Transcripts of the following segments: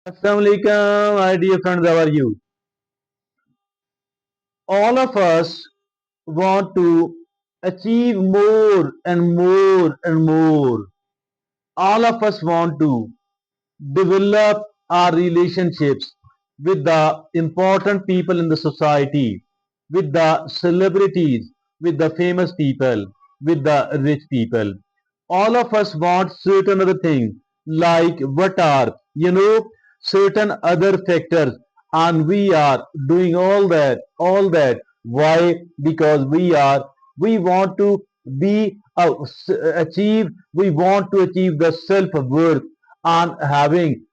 Assalamualaikum, my dear friends, how are you? All of us want to achieve more and more and more. All of us want to develop our relationships with the important people in the society, with the celebrities, with the famous people, with the rich people. All of us want certain other things, like what are, certain other factors, and we are doing all that. Why? Because we want to be achieve, we want to achieve the self-worth, and having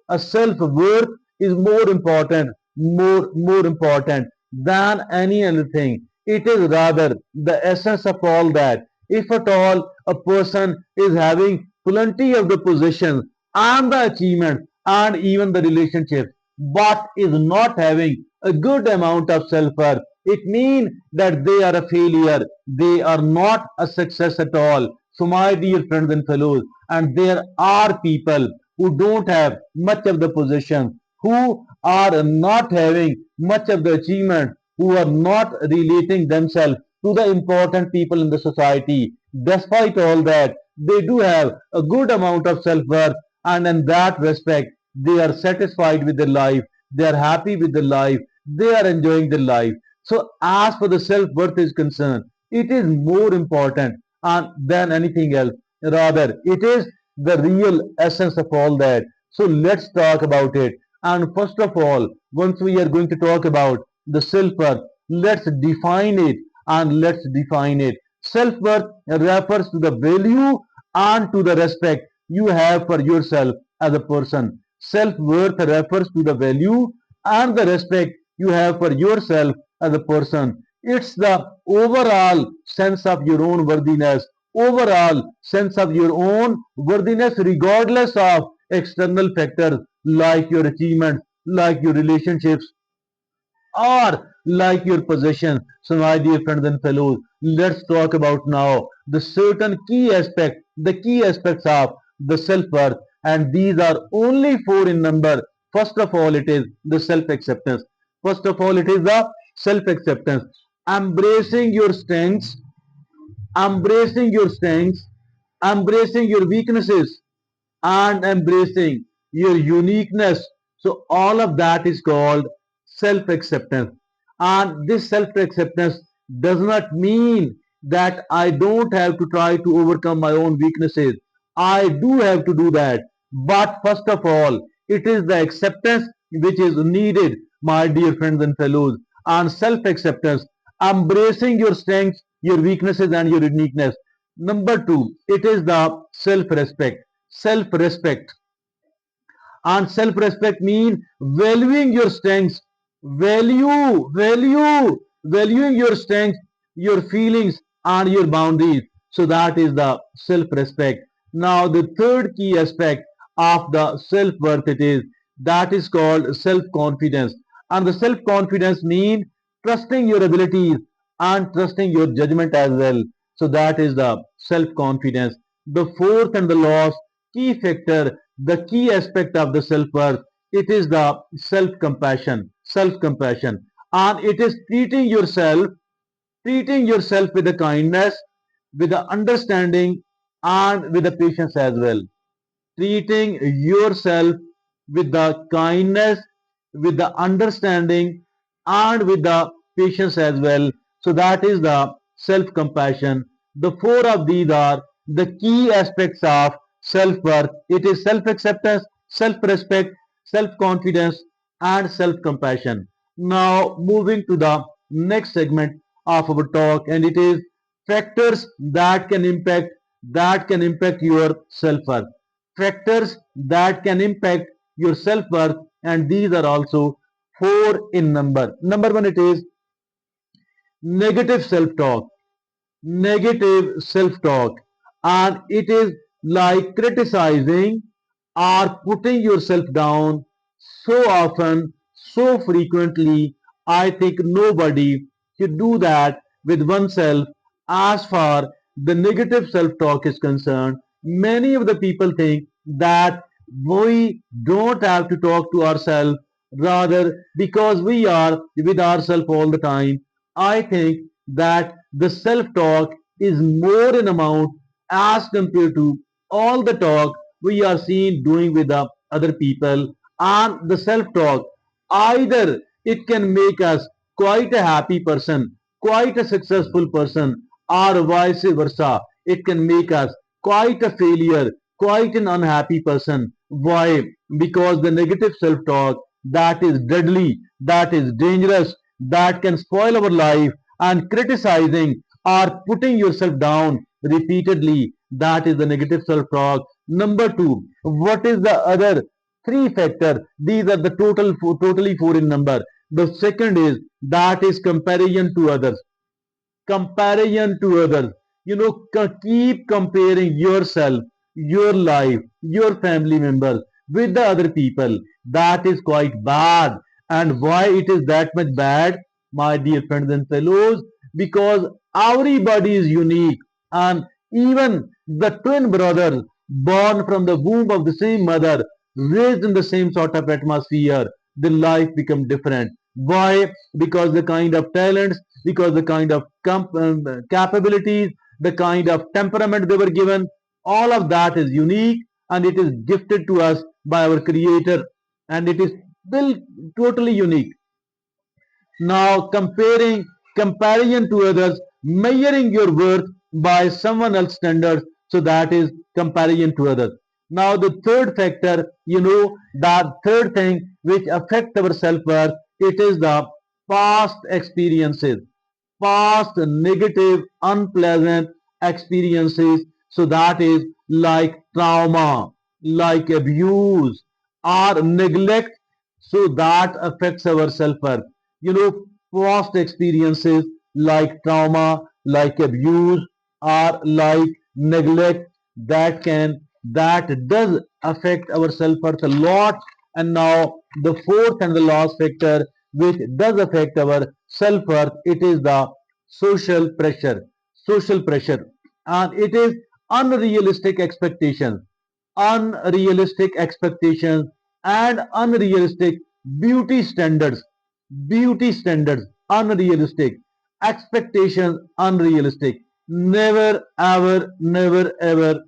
a self-worth is more important than any other thing. It is rather the essence of all that. If at all a person is having plenty of the positions and the achievements and even the relationships, but is not having a good amount of self-worth, it means that they are a failure. They are not a success at all. So my dear friends and fellows, and there are people who don't have much of the possession, who are not having much of the achievement, who are not relating themselves to the important people in the society. Despite all that, they do have a good amount of self-worth, and in that respect, they are satisfied with their life, they are happy with their life, they are enjoying their life. So as for the self-worth is concerned, it is more important than anything else. Rather, it is the real essence of all that. So let's talk about it. And first of all, once we are going to talk about the self-worth, let's define it and let's define it. Self-worth refers to the value and to the respect you have for yourself as a person. Self-worth refers to the value and the respect you have for yourself as a person. It's the overall sense of your own worthiness, overall sense of your own worthiness, regardless of external factors like your achievements, like your relationships, or like your possessions. So, my dear friends and fellows, let's talk about now the certain the key aspects of the self-worth, and these are only four in number. First of all, it is the self-acceptance. First of all, it is the self-acceptance. Embracing your strengths, embracing your strengths, embracing your weaknesses, and embracing your uniqueness. So all of that is called self-acceptance. And this self-acceptance does not mean that I don't have to try to overcome my own weaknesses. I do have to do that. But first of all, it is the acceptance which is needed, my dear friends and fellows. And self-acceptance, embracing your strengths, your weaknesses, and your uniqueness. Number two, it is the self-respect. Self-respect, and self-respect mean valuing your strengths, valuing your strengths, your feelings, and your boundaries. So that is the self-respect. Now the third key aspect of the self-worth, it is that is called self-confidence. And the self-confidence mean trusting your abilities and trusting your judgment as well. So that is the self-confidence. The fourth and the last key factor, the key aspect of the self-worth, it is the self-compassion, and it is treating yourself with the kindness, with the understanding, and with the patience as well. Treating yourself with the kindness, with the understanding, and with the patience as well. So that is the self-compassion. The four of these are the key aspects of self-worth. It is self-acceptance, self-respect, self-confidence, and self-compassion. Now moving to the next segment of our talk, and it is factors that can impact your self-worth. Factors that can impact your self-worth, and these are also four in number. Number one, it is negative self-talk. Negative self-talk, and it is like criticizing or putting yourself down so often, so frequently. I think nobody should do that with oneself. As far the negative self-talk is concerned, many of the people think that we don't have to talk to ourselves, rather, because we are with ourselves all the time. I think that the self talk is more in amount as compared to all the talk we are seen doing with the other people. And the self talk, either it can make us quite a happy person, quite a successful person, or vice versa. It can make us quite a failure, quite an unhappy person. Why? Because the negative self talk, that is deadly, that is dangerous, that can spoil our life, and criticizing or putting yourself down repeatedly, that is the negative self talk. Number two, what is the other three factor? These are the totally four in number. The second is that is comparison to others. Comparison to others. Keep comparing yourself, your life, your family members with the other people. That is quite bad. And why it is that much bad, my dear friends and fellows? Because everybody is unique, and even the twin brothers born from the womb of the same mother, raised in the same sort of atmosphere, the life become different. Why? Because the kind of talents, because the kind of capabilities, the kind of temperament they were given, all of that is unique, and it is gifted to us by our Creator, and it is still totally unique. Now, comparison to others, measuring your worth by someone else's standards, so that is comparison to others. Now, the third factor, that third thing which affect our self-worth, it is the past experiences, past negative, unpleasant experiences. So that is like trauma, like abuse or neglect. So that affects our self-worth. Past experiences like trauma, like abuse, or like neglect, that does affect our self-worth a lot. And now the fourth and the last factor which does affect our self-worth, it is the social pressure. Social pressure. And it is unrealistic expectations, unrealistic expectations, and unrealistic beauty standards. Beauty standards unrealistic, expectations unrealistic. Never ever, never ever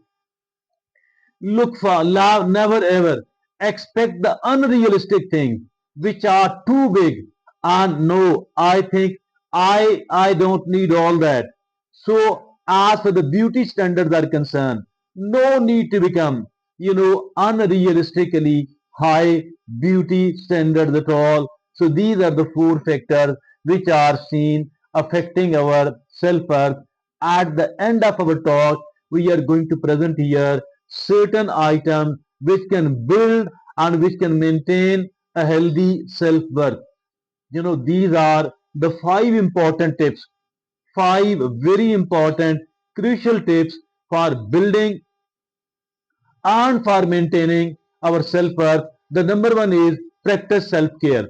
look for love, never ever expect the unrealistic things which are too big. And no, I think I don't need all that. So as for the beauty standards are concerned, no need to become unrealistically high beauty standards at all. So these are the four factors which are seen affecting our self-worth. At the end of our talk, we are going to present here certain items which can build and which can maintain a healthy self-worth. These are the five important tips, five very important, crucial tips for building and for maintaining our self-worth. The number one is practice self-care.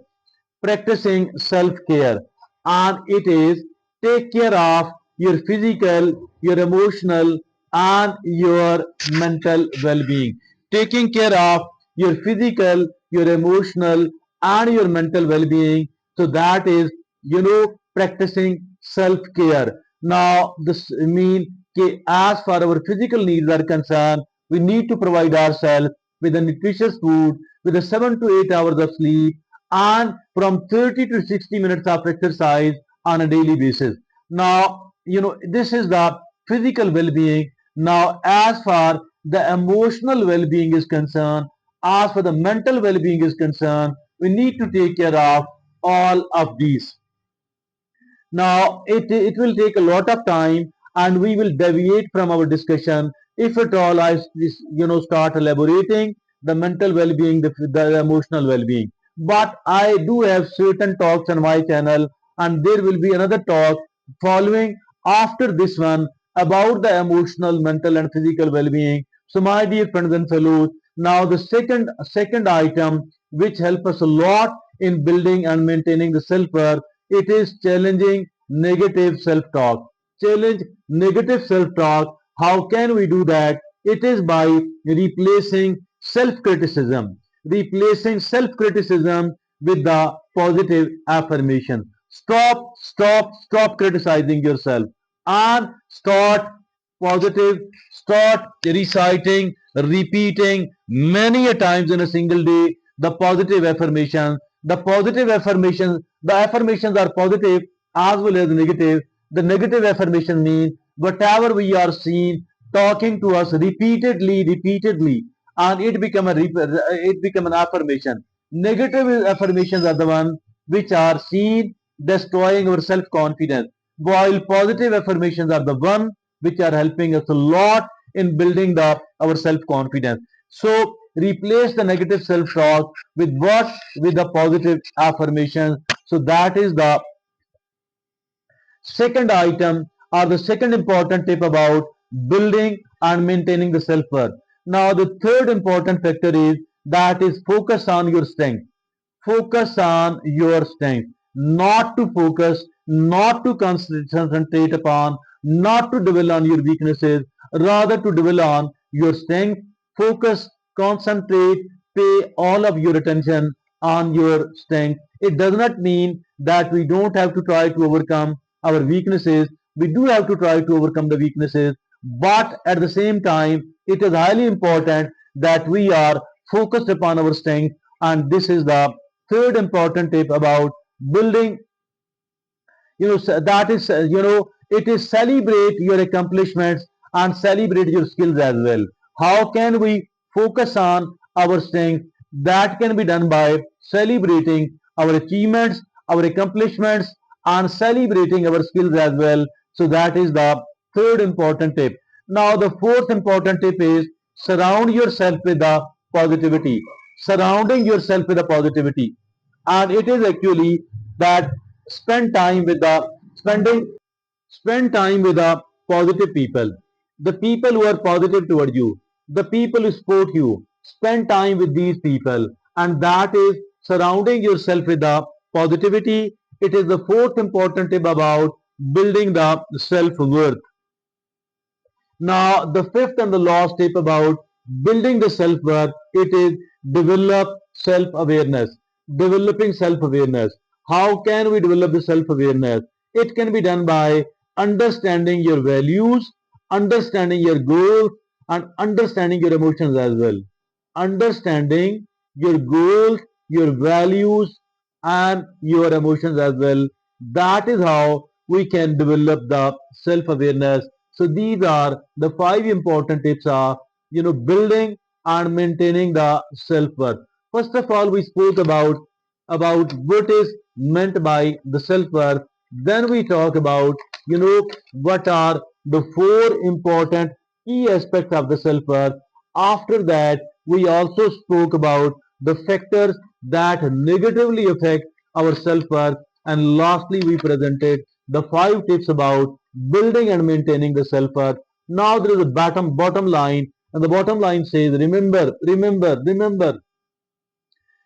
Practicing self-care, and it is take care of your physical, your emotional, and your mental well-being. Taking care of your physical, your emotional, and your mental well-being. So that is, practicing self-care. Now, this mean as far our physical needs are concerned, we need to provide ourselves with a nutritious food, with a 7 to 8 hours of sleep, and from 30 to 60 minutes of exercise on a daily basis. Now, this is the physical well-being. Now, as far the emotional well-being is concerned, as for the mental well-being is concerned, we need to take care of all of these. Now, it will take a lot of time, and we will deviate from our discussion if at all I start elaborating the mental well-being, the emotional well-being. But I do have certain talks on my channel, and there will be another talk following after this one about the emotional, mental, and physical well-being. So, my dear friends and fellows, now the second item which help us a lot in building and maintaining the self-worth, it is challenging negative self-talk. Challenge negative self-talk. How can we do that? It is by replacing self-criticism. Replacing self-criticism with the positive affirmation. Stop criticizing yourself and positive, start reciting, repeating many a times in a single day the positive affirmation. The affirmations are positive as well as negative. The negative affirmation means whatever we are seeing talking to us repeatedly, and it become an affirmation. Negative affirmations are the one which are seen destroying our self confidence, while positive affirmations are the one which are helping us a lot in building the our self confidence. So replace the negative self talk with what? With the positive affirmation. So that is the second item, or the second important tip about building and maintaining the self worth. Now the third important factor is that is focus on your strength. Focus on your strength. Not to concentrate upon, not to dwell on your weaknesses, rather to dwell on your strength. Focus, concentrate, pay all of your attention on your strength. It does not mean that we don't have to try to overcome our weaknesses. We do have to try to overcome the weaknesses, but at the same time, it is highly important that we are focused upon our strength, and this is the third important tip about building. That is, it is celebrate your accomplishments and celebrate your skills as well. How can we focus on our strength? That can be done by celebrating our achievements, our accomplishments, and celebrating our skills as well. So that is the third important tip. Now the fourth important tip is surround yourself with the positivity. Surrounding yourself with the positivity, and it is actually that spend time with the spending spend time with the positive people, the people who are positive toward you, the people who support you. Spend time with these people, and that is surrounding yourself with the positivity. It is the fourth important tip about building the self-worth. Now, the fifth and the last tip about building the self-worth, it is develop self-awareness. Developing self-awareness. How can we develop the self-awareness? It can be done by understanding your values, understanding your goals, and understanding your emotions as well. Understanding your goals, your values, and your emotions as well. That is how we can develop the self-awareness. So these are the five important tips are, building and maintaining the self-worth. First of all, we spoke about what is meant by the self-worth. Then we talk about, what are the four important key aspects of the self-worth. After that, we also spoke about the factors that negatively affect our self-worth. And lastly, we presented the five tips about building and maintaining the self-worth. Now there is a bottom line, and the bottom line says, remember,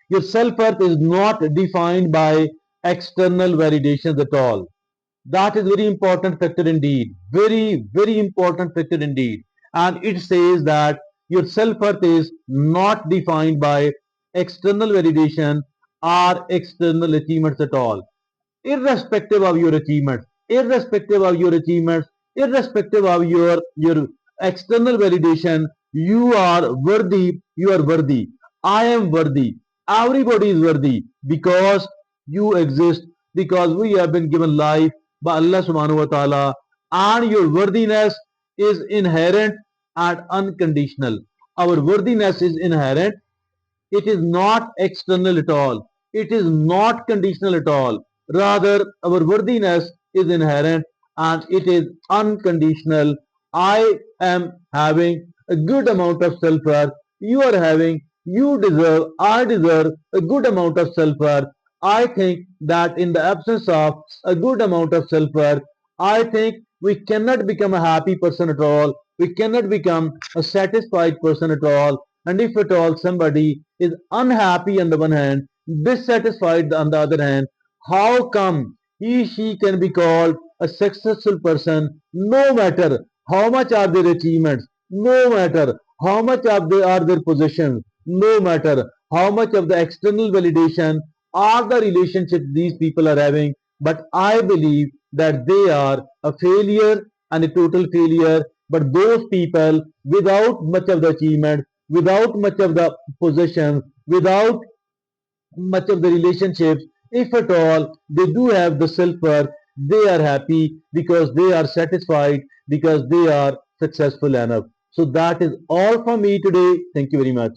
your self-worth is not defined by external validations at all. That is very important factor indeed. Very important factor indeed. And it says that your self-worth is not defined by external validation or external achievements at all. Irrespective of your achievements, irrespective of your external validation, you are worthy. I am worthy. Everybody is worthy because you exist, because we have been given life by Allah subhanahu wa ta'ala, and your worthiness is inherent and unconditional. Our worthiness is inherent, it is not external at all. It is not conditional at all. Rather, our worthiness is inherent and it is unconditional. I am having a good amount of self-worth. You are having, you deserve, I deserve a good amount of self-worth. I think that in the absence of a good amount of self-worth, I think we cannot become a happy person at all. We cannot become a satisfied person at all. And if at all somebody is unhappy on the one hand, dissatisfied on the other hand, how come she can be called a successful person no matter how much are their achievements, no matter how much of they are their possessions, no matter how much of the external validation or the relationship these people are having. But I believe that they are a failure and a total failure. But those people without much of the achievement, without much of the possessions, without much of the relationships, if at all they do have the self-worth, they are happy because they are satisfied, because they are successful enough. So that is all for me today. Thank you very much.